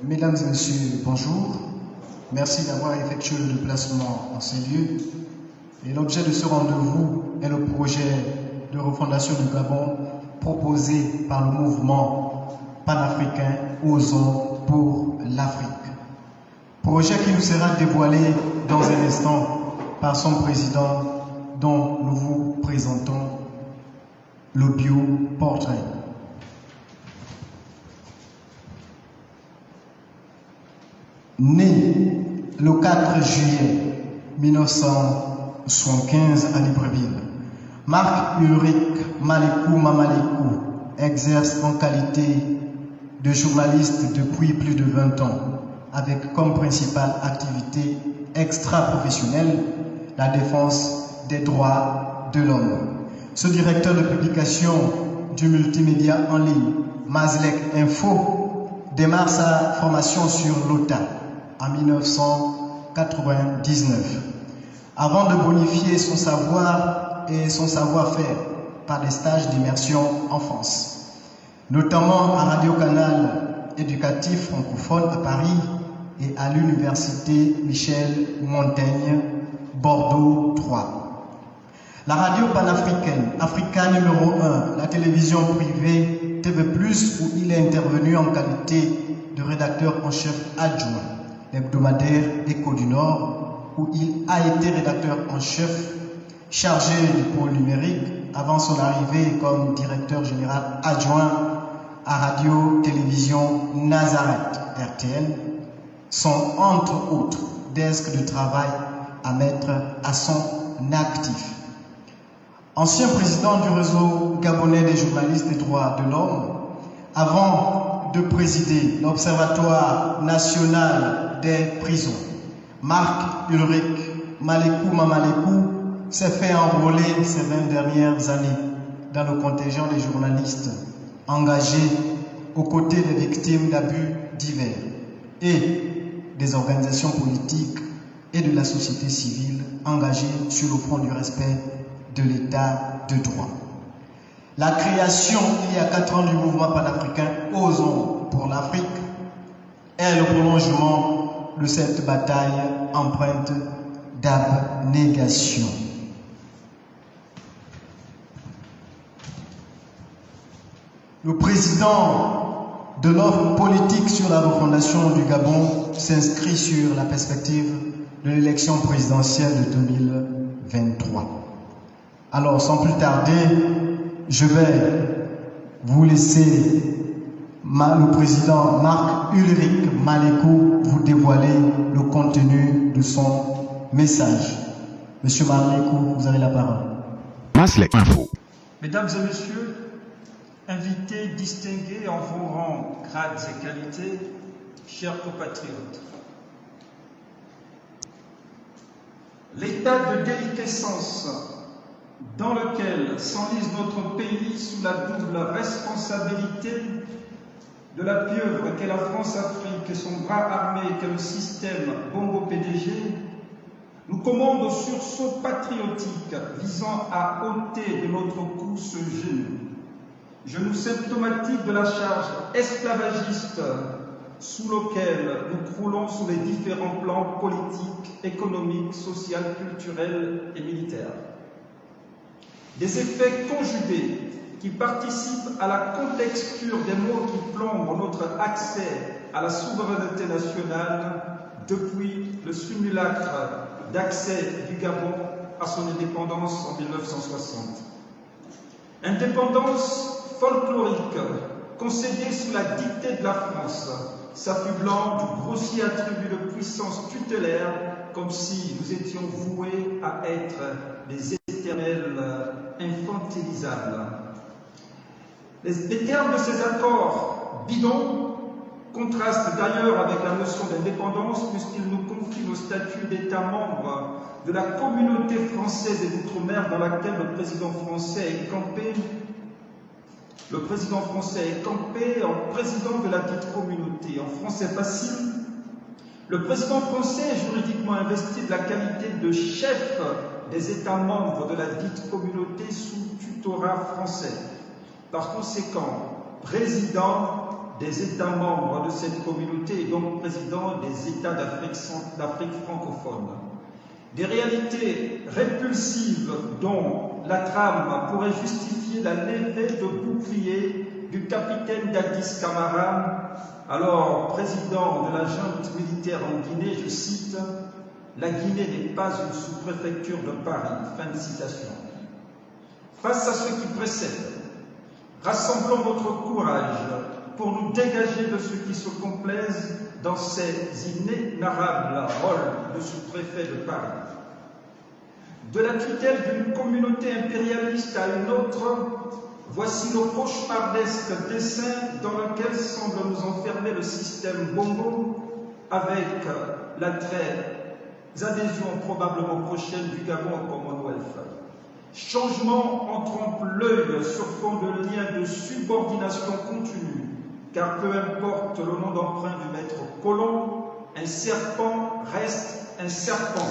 Mesdames et messieurs, bonjour. Merci d'avoir effectué le déplacement en ces lieux. Et l'objet de ce rendez-vous est le projet de refondation du Gabon proposé par le mouvement panafricain Osons pour l'Afrique. Projet qui nous sera dévoilé dans un instant par son président dont nous vous présentons le bio-portrait. Né le 4 juillet 1975 à Libreville, Marc-Ulrich Malekou Mamalekou exerce en qualité de journaliste depuis plus de 20 ans, avec comme principale activité extra-professionnelle la défense des droits de l'homme. Ce directeur de publication du multimédia en ligne Mazlek Info démarre sa formation sur l'OTA en 1999, avant de bonifier son savoir et son savoir-faire par des stages d'immersion en France, notamment à Radio-Canal éducatif francophone à Paris et à l'Université Michel Montaigne, Bordeaux 3. La radio panafricaine, Africa numéro 1, la télévision privée TV+, où il est intervenu en qualité de rédacteur en chef adjoint, l'hebdomadaire Écho du Nord, où il a été rédacteur en chef chargé du pôle numérique avant son arrivée comme directeur général adjoint à Radio-Télévision Nazareth, RTN, sont entre autres desks de travail à mettre à son actif. Ancien président du réseau gabonais des journalistes des droits de l'homme, avant de présider l'Observatoire national des prisons, Marc-Ulrich Malekou Mamalekou s'est fait enrôler ces 20 dernières années dans le contingent des journalistes engagés aux côtés des victimes d'abus divers et des organisations politiques et de la société civile engagées sur le front du respect de l'état de droit. La création, il y a 4 ans, du mouvement panafricain Osons pour l'Afrique est le prolongement de cette bataille empreinte d'abnégation. Le président de l'offre politique sur la refondation du Gabon s'inscrit sur la perspective de l'élection présidentielle de 2023. Alors, sans plus tarder, je vais vous laisser le président Marc-Ulrich Malekou vous dévoiler le contenu de son message. Monsieur Malekou, vous avez la parole. Mazlek Info. Mesdames et messieurs, invités distingués en vos rangs, grades et qualités, chers compatriotes, l'état de déliquescence dans lequel s'enlise notre pays sous la double responsabilité de la pieuvre qu'est la France-Afrique et son bras armé qu'est le système Bongo-PDG, nous commande au sursaut patriotique visant à ôter de notre cou ce genou symptomatique de la charge esclavagiste sous lequel nous croulons sur les différents plans politiques, économiques, sociaux, culturels et militaires. Des effets conjugués qui participent à la contexture des mots qui plombent notre accès à la souveraineté nationale depuis le simulacre d'accès du Gabon à son indépendance en 1960. Indépendance folklorique concédée sous la dictée de la France, s'affublant du grossier attribut de puissance tutélaire comme si nous étions voués à être des éternels infantilisables. Les termes de ces accords bidons contrastent d'ailleurs avec la notion d'indépendance puisqu'ils nous confient le statut d'État membre de la communauté française et d'outre-mer dans laquelle le président français est campé. Le président français est campé en président de la dite communauté. En français facile, le président français est juridiquement investi de la qualité de chef des États membres de la dite communauté sous tutorat français. Par conséquent, président des États membres de cette communauté et et donc président des États d'Afrique francophone. Des réalités répulsives dont la trame pourrait justifier la levée de bouclier du capitaine Dadis Camara, alors président de la junte militaire en Guinée, je cite, « La Guinée n'est pas une sous-préfecture de Paris ». Fin de citation. Face à ce qui précède, rassemblons notre courage pour nous dégager de ceux qui se complaisent dans ces inénarrables rôles de sous-préfet de Paris. De la tutelle d'une communauté impérialiste à une autre, voici le cauchemardesque dessin dans lequel semble nous enfermer le système Bongo, avec la très adhésion probablement prochaine du Gabon au Commonwealth. Changement en trompe-l'œil sur fond de liens de subordination continue, car peu importe le nom d'emprunt du maître colon, un serpent reste un serpent,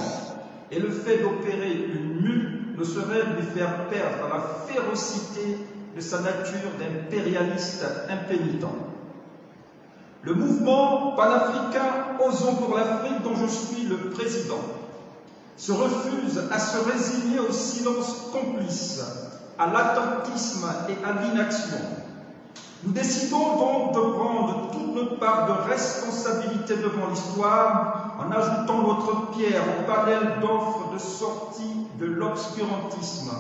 et le fait d'opérer une mue ne saurait lui faire perdre la férocité de sa nature d'impérialiste impénitent. Le mouvement panafricain Osons pour l'Afrique, dont je suis le président, se refuse à se résigner au silence complice, à l'attentisme et à l'inaction. Nous décidons donc de prendre toute notre part de responsabilité devant l'histoire en ajoutant notre pierre au panel d'offres de sortie de l'obscurantisme.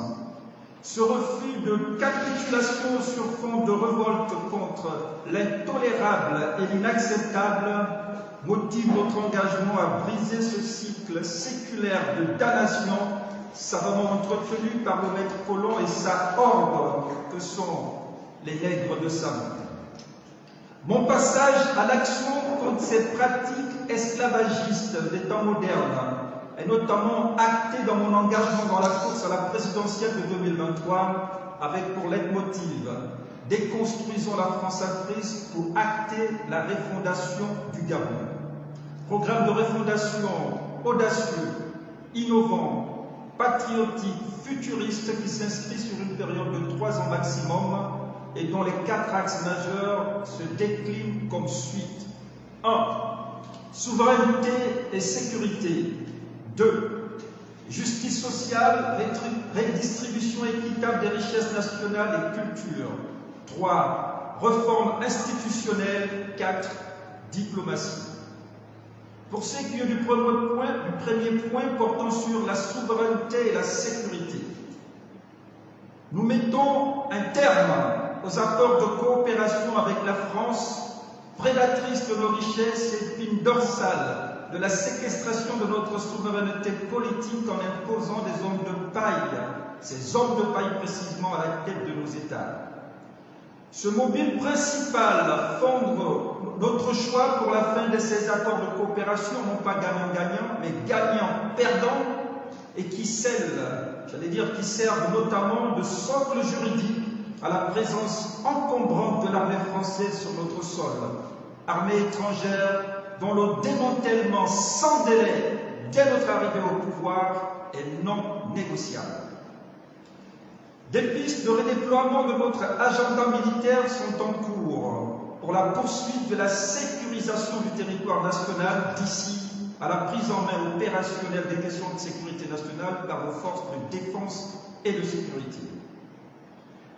Ce refus de capitulation sur fond de révolte contre l'intolérable et l'inacceptable motive notre engagement à briser ce cycle séculaire de damnation savamment entretenu par le maître colon et sa horde que sont les nègres de sa main. Mon passage à l'action contre ces pratiques esclavagistes des temps modernes est notamment acté dans mon engagement dans la course à la présidentielle de 2023 avec pour leitmotiv « Déconstruisons la France-Afrique pour acter la refondation du Gabon ». Programme de refondation audacieux, innovant, patriotique, futuriste qui s'inscrit sur une période de 3 ans maximum et dont les 4 axes majeurs se déclinent comme suit. 1. Souveraineté et sécurité. 2. Justice sociale, redistribution équitable des richesses nationales et culture. 3. Réforme institutionnelle. 4. Diplomatie. Pour ce qui est du premier point portant sur la souveraineté et la sécurité, nous mettons un terme aux accords de coopération avec la France, prédatrice de nos richesses et épine dorsale de la séquestration de notre souveraineté politique en imposant des hommes de paille, ces hommes de paille précisément à la tête de nos États. Ce mobile principal fonde notre choix pour la fin de ces accords de coopération, non pas gagnant-gagnant, mais gagnant-perdant, et qui qui servent notamment de socle juridique à la présence encombrante de l'armée française sur notre sol, armée étrangère dont le démantèlement sans délai dès notre arrivée au pouvoir est non négociable. Des pistes de redéploiement de notre agenda militaire sont en cours pour la poursuite de la sécurisation du territoire national d'ici à la prise en main opérationnelle des questions de sécurité nationale par nos forces de défense et de sécurité.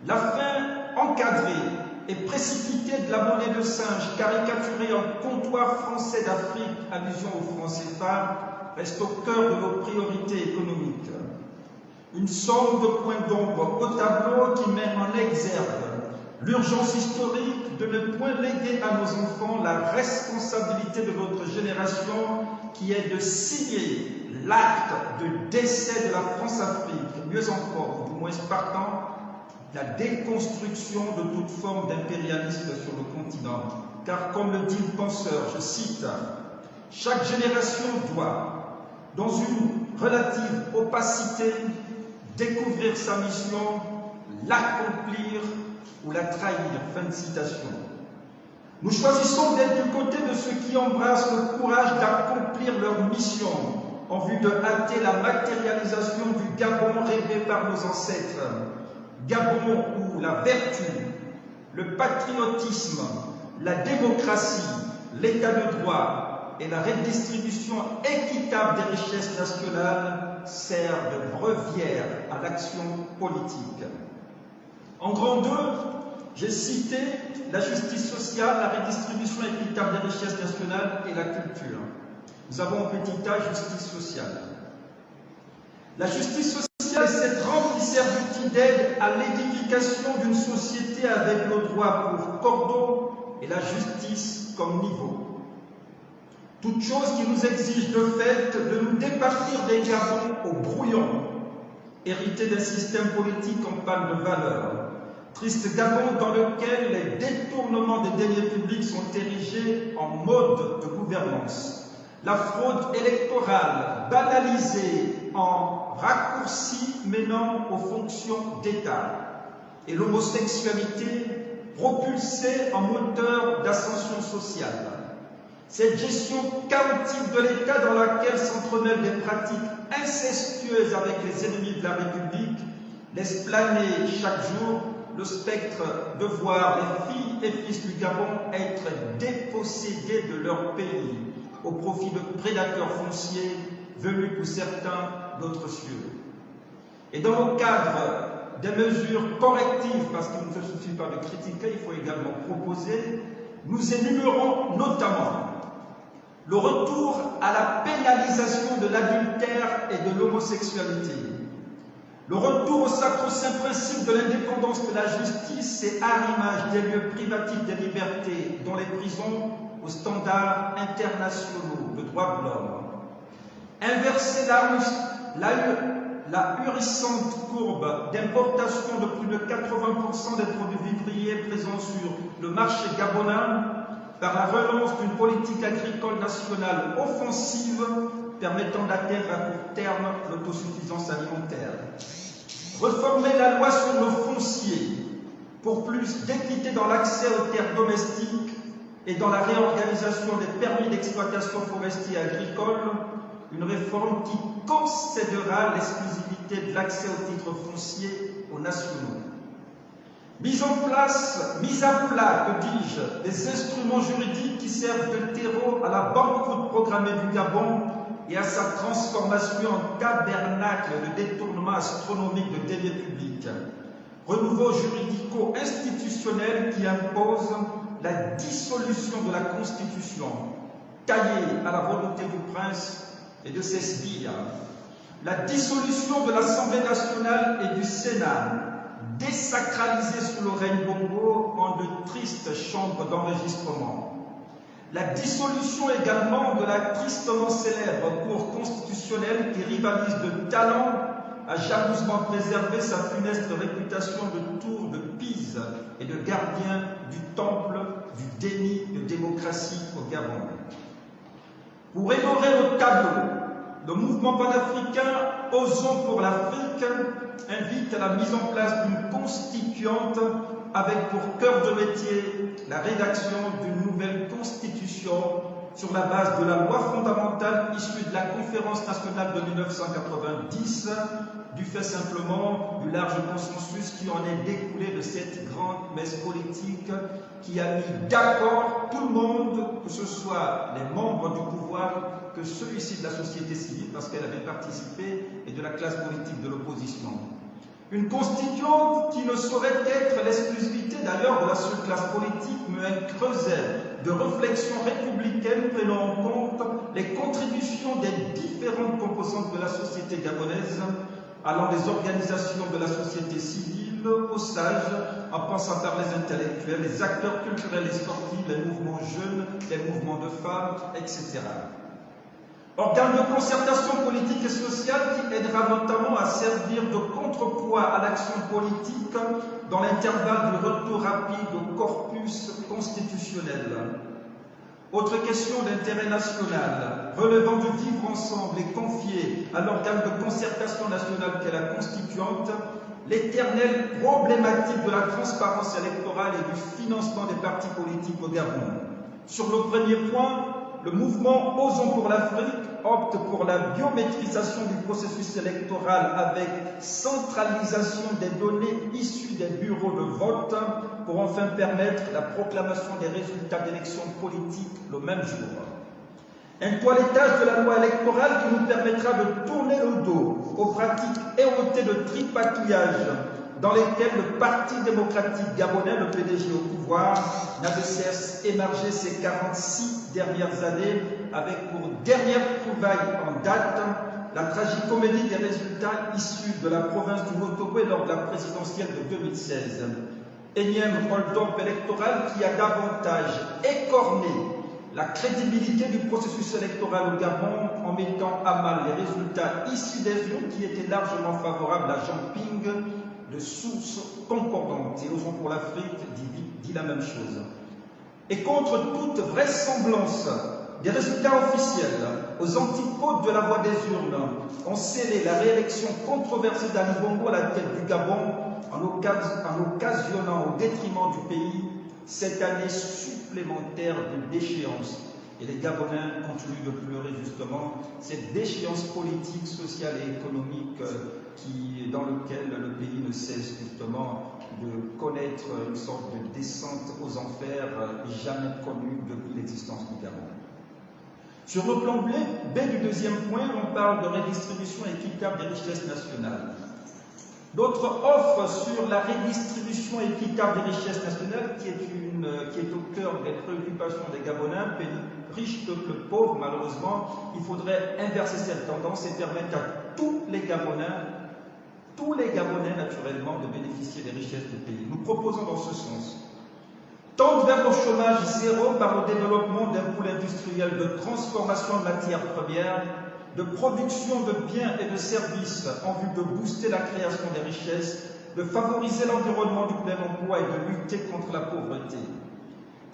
La fin encadrée et précipitée de la monnaie de singe caricaturée en comptoir français d'Afrique, allusion au franc CFA, reste au cœur de nos priorités économiques. Une somme de points d'ombre au tableau qui met en exergue l'urgence historique de ne point léguer à nos enfants la responsabilité de notre génération qui est de signer l'acte de décès de la France-Afrique, mieux encore, du moins partant, la déconstruction de toute forme d'impérialisme sur le continent. Car comme le dit le penseur, je cite, « Chaque génération doit, dans une relative opacité, découvrir sa mission, l'accomplir ou la trahir. » Fin de citation. Nous choisissons d'être du côté de ceux qui embrassent le courage d'accomplir leur mission en vue de hâter la matérialisation du Gabon rêvé par nos ancêtres. Gabon où la vertu, le patriotisme, la démocratie l'état de droit et la redistribution équitable des richesses nationales servent de brevière à l'action politique. En grand 2, j'ai cité la justice sociale, la redistribution équitable des richesses nationales et la culture. Nous avons en petit A justice sociale. La justice sociale est cette rampe qui sert d'outil d'aide à l'édification d'une société avec le droit pour cordon et la justice comme niveau. Toute chose qui nous exige de fait de nous départir des gabons au brouillon, hérité d'un système politique en panne de valeurs. Triste gabon dans lequel les détournements des deniers publics sont érigés en mode de gouvernance. La fraude électorale banalisée en raccourci menant aux fonctions d'État. Et l'homosexualité propulsée en moteur d'ascension sociale. Cette gestion chaotique de l'État dans laquelle s'entremêlent des pratiques incestueuses avec les ennemis de la République laisse planer chaque jour le spectre de voir les filles et fils du Gabon être dépossédés de leur pays au profit de prédateurs fonciers venus pour certains d'autres cieux. Et dans le cadre des mesures correctives, parce qu'il ne se suffit pas de critiquer, il faut également proposer, nous énumérons notamment le retour à la pénalisation de l'adultère et de l'homosexualité, le retour au sacro-saint principe de l'indépendance de la justice et à l'image des lieux privatifs des libertés, dont les prisons aux standards internationaux de droits de l'homme, inverser la hurissante courbe d'importation de plus de 80% des produits vivriers présents sur le marché gabonais par la relance d'une politique agricole nationale offensive permettant d'atteindre à court terme l'autosuffisance alimentaire. Reformer la loi sur le foncier pour plus d'équité dans l'accès aux terres domestiques et dans la réorganisation des permis d'exploitation forestière et agricole, une réforme qui concédera l'exclusivité de l'accès aux titres fonciers aux nationaux. Mise à plat, que dis-je, des instruments juridiques qui servent de terreau à la banqueroute programmée du Gabon et à sa transformation en tabernacle de détournement astronomique de deniers publics. Renouveau juridico-institutionnel qui impose la dissolution de la Constitution, taillée à la volonté du prince et de ses sbires. La dissolution de l'Assemblée nationale et du Sénat, désacralisée sous le règne Bongo en de tristes chambres d'enregistrement. La dissolution également de la tristement célèbre Cour constitutionnelle qui rivalise de talent a jalousement préservé sa funeste réputation de tour de Pise et de gardien du temple du déni de démocratie au Gabon. Pour élorer le tableau, le mouvement panafricain Osons pour l'Afrique invite à la mise en place d'une constituante avec pour cœur de métier la rédaction d'une nouvelle constitution sur la base de la loi fondamentale issue de la Conférence nationale de 1990, du fait simplement du large consensus qui en est découlé de cette grande messe politique qui a mis d'accord tout le monde, que ce soit les membres du pouvoir, que ceux ici de la société civile, parce qu'elle avait participé, et de la classe politique de l'opposition. Une constituante qui ne saurait être l'exclusivité d'ailleurs de la seule classe politique, mais un creuset de réflexion républicaine prenant en compte les contributions des différentes composantes de la société gabonaise, allant des organisations de la société civile aux sages, en passant par les intellectuels, les acteurs culturels et sportifs, les mouvements jeunes, les mouvements de femmes, etc. Organe de concertation politique et sociale qui aidera notamment à servir de contrepoids à l'action politique dans l'intervalle du retour rapide au corpus constitutionnel. Autre question d'intérêt national, relevant du vivre ensemble et confiée à l'organe de concertation nationale qu'est la constituante, l'éternelle problématique de la transparence électorale et du financement des partis politiques au Gabon. Sur le premier point, le mouvement Osons pour l'Afrique opte pour la biométrisation du processus électoral avec centralisation des données issues des bureaux de vote pour enfin permettre la proclamation des résultats d'élections politiques le même jour. Un toilettage de la loi électorale qui nous permettra de tourner le dos aux pratiques éhontées de tripatouillage dans lesquelles le Parti démocratique gabonais, le PDG au pouvoir, n'a de cesse émergé ces 46 dernières années avec pour dernière trouvaille en date la tragicomédie des résultats issus de la province du Motobo lors de la présidentielle de 2016. Énième hold-up électoral qui a davantage écorné la crédibilité du processus électoral au Gabon en mettant à mal les résultats issus des urnes qui étaient largement favorables à Jean Ping de sources concordantes. Et Osons pour l'Afrique dit la même chose. Et contre toute vraisemblance, des résultats officiels aux antipodes de la voix des urnes ont scellé la réélection controversée d'Ali Bongo à la tête du Gabon en occasionnant au détriment du pays cette année supplémentaire de déchéance. Et les Gabonais continuent de pleurer justement cette déchéance politique, sociale et économique dans lequel le pays ne cesse justement de connaître une sorte de descente aux enfers jamais connue depuis l'existence du Gabon. Sur le plan B du deuxième point, on parle de redistribution équitable des richesses nationales. Notre offre sur la redistribution équitable des richesses nationales, qui est au cœur des préoccupations des Gabonais, pays riches, peuple pauvre, malheureusement, il faudrait inverser cette tendance et permettre à tous les Gabonais naturellement, de bénéficier des richesses du pays. Nous proposons dans ce sens tendre vers le chômage zéro par le développement d'un pôle industriel de transformation de matières premières, de production de biens et de services en vue de booster la création des richesses, de favoriser l'environnement du plein emploi et de lutter contre la pauvreté.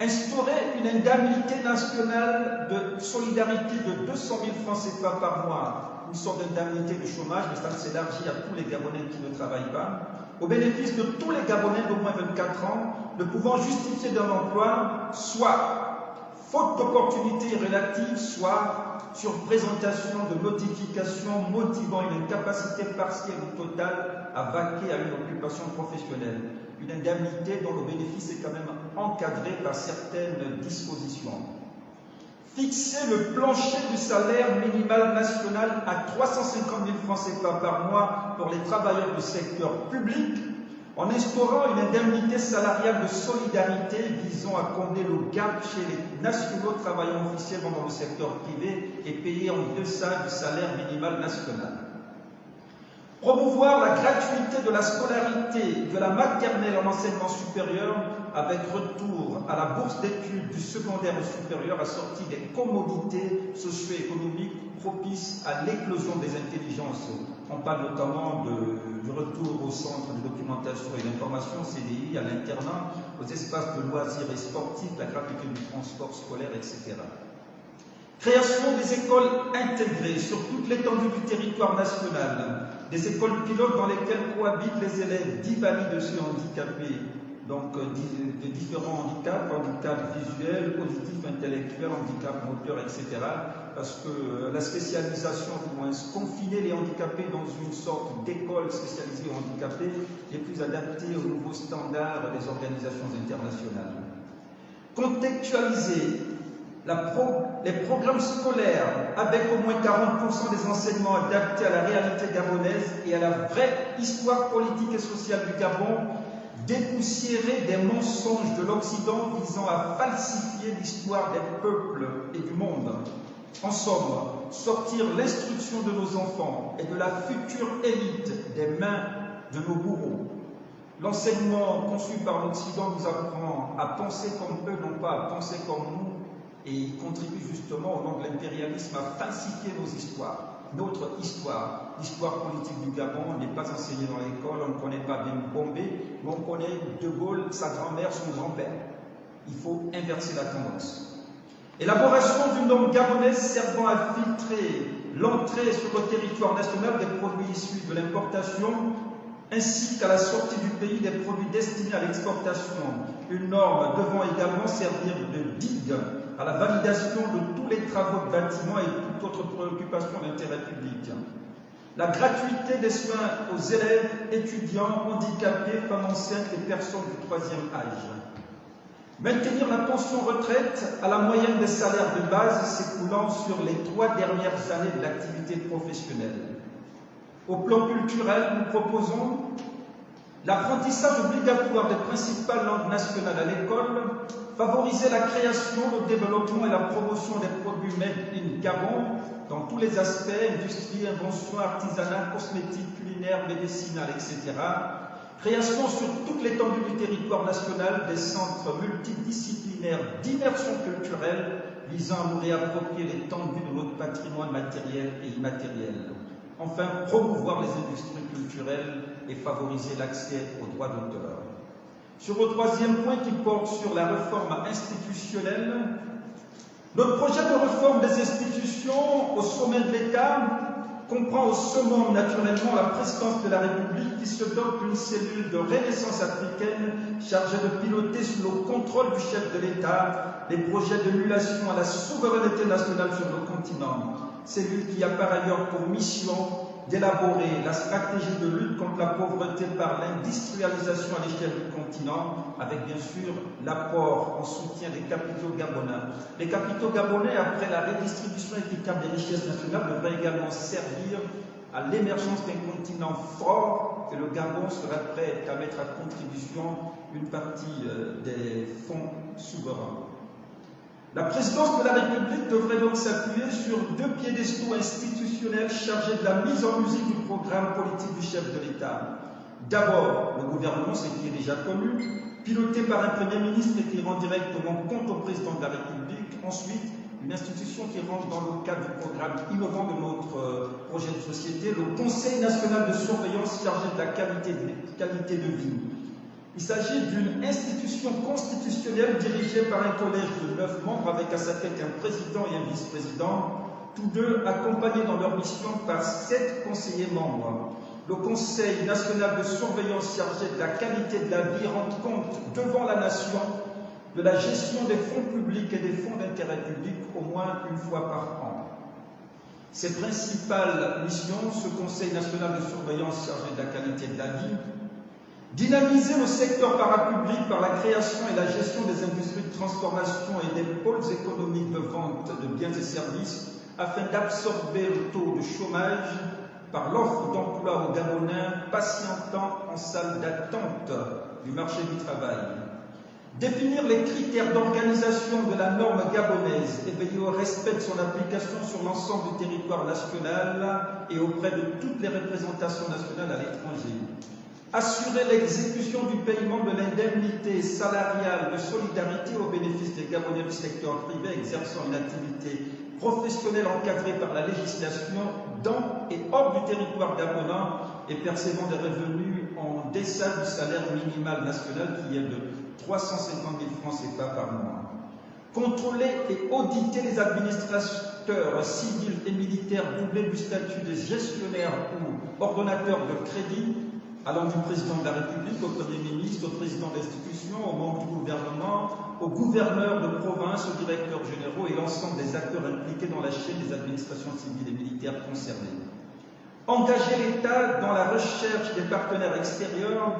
Instaurer une indemnité nationale de solidarité de 200 000 francs CFA par mois, une sorte d'indemnité de chômage, mais ça s'élargit à tous les Gabonais qui ne travaillent pas, au bénéfice de tous les Gabonais d'au moins 24 ans, ne pouvant justifier d'un emploi, soit faute d'opportunités relatives, soit sur présentation de notifications motivant une incapacité partielle ou totale à vaquer à une occupation professionnelle. Une indemnité dont le bénéfice est quand même encadré par certaines dispositions. Fixer le plancher du salaire minimal national à 350 000 francs CFA par mois pour les travailleurs du secteur public, en instaurant une indemnité salariale de solidarité visant à combler le gap chez les nationaux travailleurs officiellement dans le secteur privé et payés en deçà du salaire minimal national. Promouvoir la gratuité de la scolarité de la maternelle en enseignement supérieur avec retour à la bourse d'études du secondaire et supérieur assortie des commodités socio-économiques propices à l'éclosion des intelligences. On parle notamment du retour au centre de documentation et d'information, CDI, à l'internat, aux espaces de loisirs et sportifs, la gratuité du transport scolaire, etc. Création des écoles intégrées sur toute l'étendue du territoire national, des écoles pilotes dans lesquelles cohabitent les élèves dits valides de ceux handicapés, donc de différents handicaps, handicap visuel, auditif, intellectuel, handicap moteur, etc. Parce que la spécialisation, du moins confiner les handicapés dans une sorte d'école spécialisée aux handicapés, est plus adaptée aux nouveaux standards des organisations internationales. Contextualiser les programmes scolaires avec au moins 40% des enseignements adaptés à la réalité gabonaise et à la vraie histoire politique et sociale du Gabon, dépoussiérer des mensonges de l'Occident visant à falsifier l'histoire des peuples et du monde. En somme, sortir l'instruction de nos enfants et de la future élite des mains de nos bourreaux. L'enseignement conçu par l'Occident nous apprend à penser comme eux, non pas à penser comme nous, et il contribue justement au nom de l'impérialisme à falsifier nos histoires. Notre histoire, l'histoire politique du Gabon n'est pas enseignée dans l'école, on ne connaît pas bien Bombay, mais on connaît De Gaulle, sa grand-mère, son grand-père. Il faut inverser la tendance. Élaboration d'une norme gabonaise servant à filtrer l'entrée sur le territoire national des produits issus de l'importation, ainsi qu'à la sortie du pays des produits destinés à l'exportation. Une norme devant également servir de digue à la validation de tous les travaux de bâtiments et toute autre préoccupation d'intérêt public. La gratuité des soins aux élèves, étudiants, handicapés, femmes enceintes et personnes du troisième âge. Maintenir la pension retraite à la moyenne des salaires de base s'écoulant sur les 3 dernières années de l'activité professionnelle. Au plan culturel, nous proposons l'apprentissage obligatoire des principales langues nationales à l'école, favoriser la création, le développement et la promotion des produits made in Gabon dans tous les aspects, industrie, invention, artisanat, cosmétique, culinaire, médicinal, etc. Création sur toute l'étendue du territoire national des centres multidisciplinaires d'immersion culturelle visant à nous réapproprier l'étendue de notre patrimoine matériel et immatériel. Enfin, promouvoir les industries culturelles et favoriser l'accès aux droits d'auteur. Sur le troisième point qui porte sur la réforme institutionnelle, notre projet de réforme des institutions au sommet de l'État comprend au summum naturellement la présidence de la République qui se dote d'une cellule de renaissance africaine chargée de piloter sous le contrôle du chef de l'État les projets d'émulation à la souveraineté nationale sur le continent. Cellule qui a par ailleurs pour mission d'élaborer la stratégie de lutte contre la pauvreté par l'industrialisation à l'échelle du continent, avec bien sûr l'apport en soutien des capitaux gabonais. Les capitaux gabonais, après la redistribution équitable des richesses nationales, devraient également servir à l'émergence d'un continent fort, et le Gabon serait prêt à mettre à contribution une partie des fonds souverains. La présidence de la République devrait donc s'appuyer sur 2 piédestaux institutionnels chargés de la mise en musique du programme politique du chef de l'État. D'abord, le gouvernement, ce qui est déjà connu, piloté par un Premier ministre et qui rend directement compte au président de la République. Ensuite, une institution qui rentre dans le cadre du programme innovant de notre projet de société, le Conseil national de surveillance chargé de la qualité de vie. Il s'agit d'une institution constitutionnelle dirigée par un collège de 9 membres avec à sa tête un président et un vice-président, tous deux accompagnés dans leur mission par 7 conseillers membres. Le Conseil national de surveillance chargé de la qualité de la vie rend compte devant la nation de la gestion des fonds publics et des fonds d'intérêt public au moins une fois par an. Ses principales missions, ce Conseil national de surveillance chargé de la qualité de la vie, dynamiser le secteur parapublic par la création et la gestion des industries de transformation et des pôles économiques de vente de biens et services afin d'absorber le taux de chômage par l'offre d'emploi aux Gabonais patientant en salle d'attente du marché du travail. Définir les critères d'organisation de la norme gabonaise et veiller au respect de son application sur l'ensemble du territoire national et auprès de toutes les représentations nationales à l'étranger. Assurer l'exécution du paiement de l'indemnité salariale de solidarité au bénéfice des Gabonais du secteur privé exerçant une activité professionnelle encadrée par la législation dans et hors du territoire gabonais et percevant des revenus en deçà du salaire minimal national qui est de 350 000 francs CFA par mois. Contrôler et auditer les administrateurs civils et militaires doublés du statut de gestionnaire ou ordonnateur de crédit allant du président de la République au Premier ministre, au président d'institution, aux membres du gouvernement, aux gouverneurs de province, aux directeurs généraux et l'ensemble des acteurs impliqués dans la chaîne des administrations civiles et militaires concernées. Engager l'État dans la recherche des partenaires extérieurs,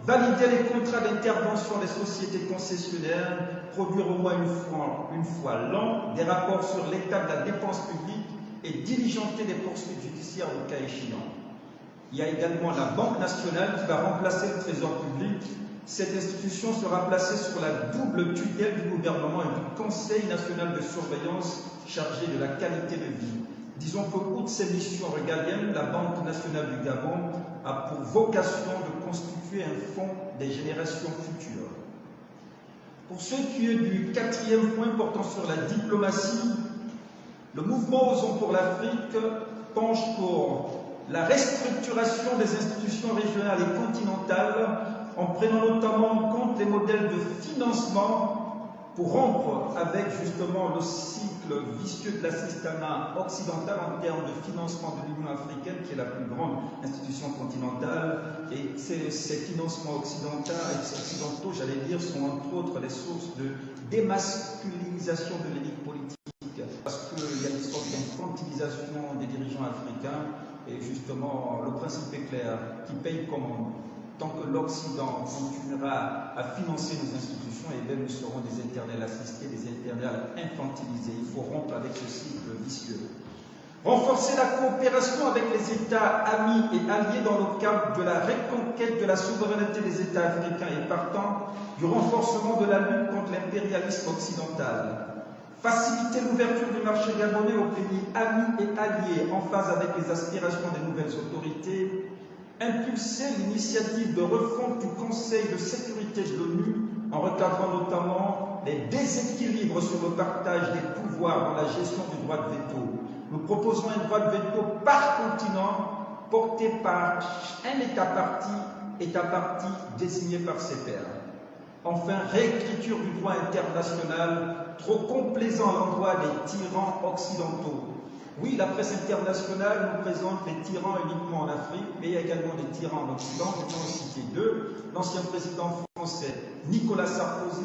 valider les contrats d'intervention des sociétés concessionnaires, produire au moins une fois l'an des rapports sur l'état de la dépense publique et diligenter des poursuites judiciaires au cas échéant. Il y a également la Banque nationale qui va remplacer le Trésor public. Cette institution sera placée sur la double tutelle du gouvernement et du Conseil national de surveillance chargé de la qualité de vie. Disons qu'au cours de ses missions régaliennes, la Banque nationale du Gabon a pour vocation de constituer un fonds des générations futures. Pour ce qui est du 4e point portant sur la diplomatie, le mouvement Osons pour l'Afrique penche pour la restructuration des institutions régionales et continentales en prenant notamment en compte les modèles de financement pour rompre avec justement le cycle vicieux de l'assistanat occidental en termes de financement de l'Union africaine qui est la plus grande institution continentale et ces financements occidentaux, j'allais dire, sont entre autres les sources de démasculinisation de l'élite politique parce que mobilisation des dirigeants africains. Et justement, le principe est clair, qui paye commande. Tant que l'Occident continuera à financer nos institutions, et bien nous serons des éternels assistés, des éternels infantilisés. Il faut rompre avec ce cycle vicieux. Renforcer la coopération avec les États amis et alliés dans le cadre de la reconquête de la souveraineté des États africains et partant du renforcement de la lutte contre l'impérialisme occidental. Faciliter l'ouverture du marché gabonais aux pays amis et alliés en phase avec les aspirations des nouvelles autorités. Impulser l'initiative de refonte du Conseil de sécurité de l'ONU en recadrant notamment les déséquilibres sur le partage des pouvoirs dans la gestion du droit de veto. Nous proposons un droit de veto par continent porté par un État parti désigné par ses pairs. Enfin, réécriture du droit international trop complaisant à l'endroit des tyrans occidentaux. Oui, la presse internationale nous présente les tyrans uniquement en Afrique, mais il y a également des tyrans en Occident. Je peux en citer deux. L'ancien président français Nicolas Sarkozy,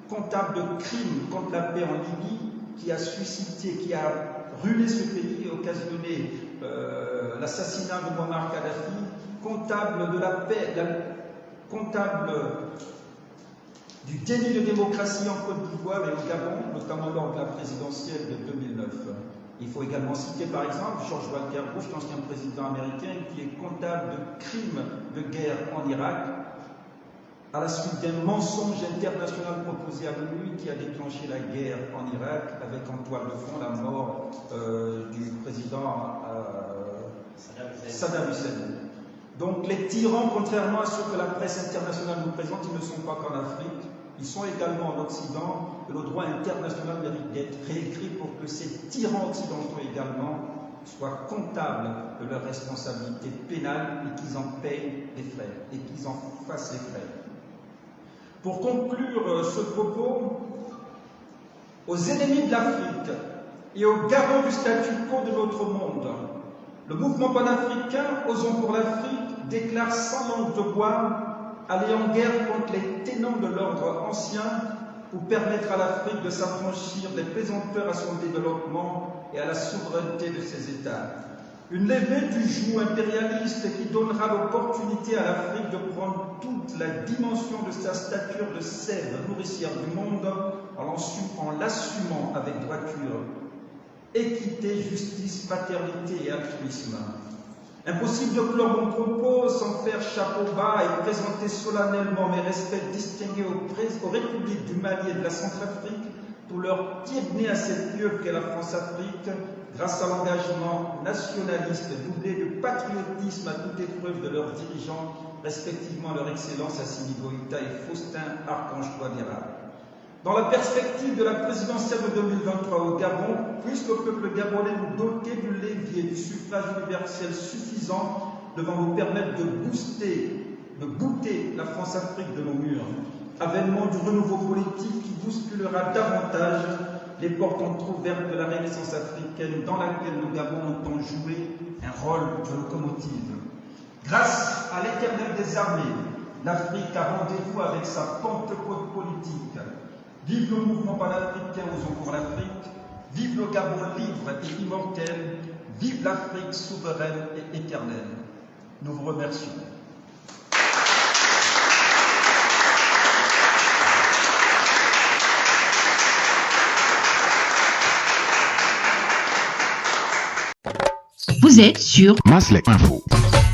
comptable de crimes contre la paix en Libye, qui a suscité, qui a brûlé ce pays et occasionné l'assassinat de Muammar Kadhafi, comptable de la paix, comptable du déni de démocratie en Côte d'Ivoire et au Gabon, notamment lors de la présidentielle de 2009. Il faut également citer par exemple George Walker Bush, l'ancien président américain, qui est comptable de crimes de guerre en Irak, à la suite d'un mensonge international proposé à l'ONU qui a déclenché la guerre en Irak, avec en toile de fond la mort du président Saddam Hussein. Donc les tyrans, contrairement à ce que la presse internationale nous présente, ils ne sont pas qu'en Afrique, ils sont également en Occident, et le droit international mérite d'être réécrit pour que ces tyrans occidentaux également soient comptables de leurs responsabilités pénales et qu'ils en payent les frais, et qu'ils en fassent les frais. Pour conclure ce propos, aux ennemis de l'Afrique et aux garants du statu quo de notre monde, le mouvement panafricain Osons pour l'Afrique déclare sans langue de bois aller en guerre contre les tenants de l'ordre ancien pour permettre à l'Afrique de s'affranchir des pesanteurs à son développement et à la souveraineté de ses États. Une levée du joug impérialiste qui donnera l'opportunité à l'Afrique de prendre toute la dimension de sa stature de sève nourricière du monde en l'assumant avec droiture. Équité, justice, fraternité et altruisme. Impossible de clore mon propos sans faire chapeau bas et présenter solennellement mes respects distingués aux républiques du Mali et de la Centrafrique pour leur tirer à cette pieuvre qu'est la France-Afrique, grâce à l'engagement nationaliste doublé de patriotisme à toute épreuve de leurs dirigeants, respectivement leur Excellence Assimi Goïta et Faustin Archange Touadéra. Dans la perspective de la présidentielle de 2023 au Gabon, puisse le peuple gabonais nous doter du levier du suffrage universel suffisant devant nous permettre de booster la France-Afrique de nos murs. Avènement du renouveau politique qui bousculera davantage les portes entrouvertes de la Renaissance africaine dans laquelle le Gabon entend jouer un rôle de locomotive. Grâce à l'éternel des armées, l'Afrique a rendez-vous avec sa Pentecôte politique. Vive le mouvement panafricain Osons pour l'Afrique, vive le Gabon libre et immortel, vive l'Afrique souveraine et éternelle. Nous vous remercions. Vous êtes sur Maslek Info.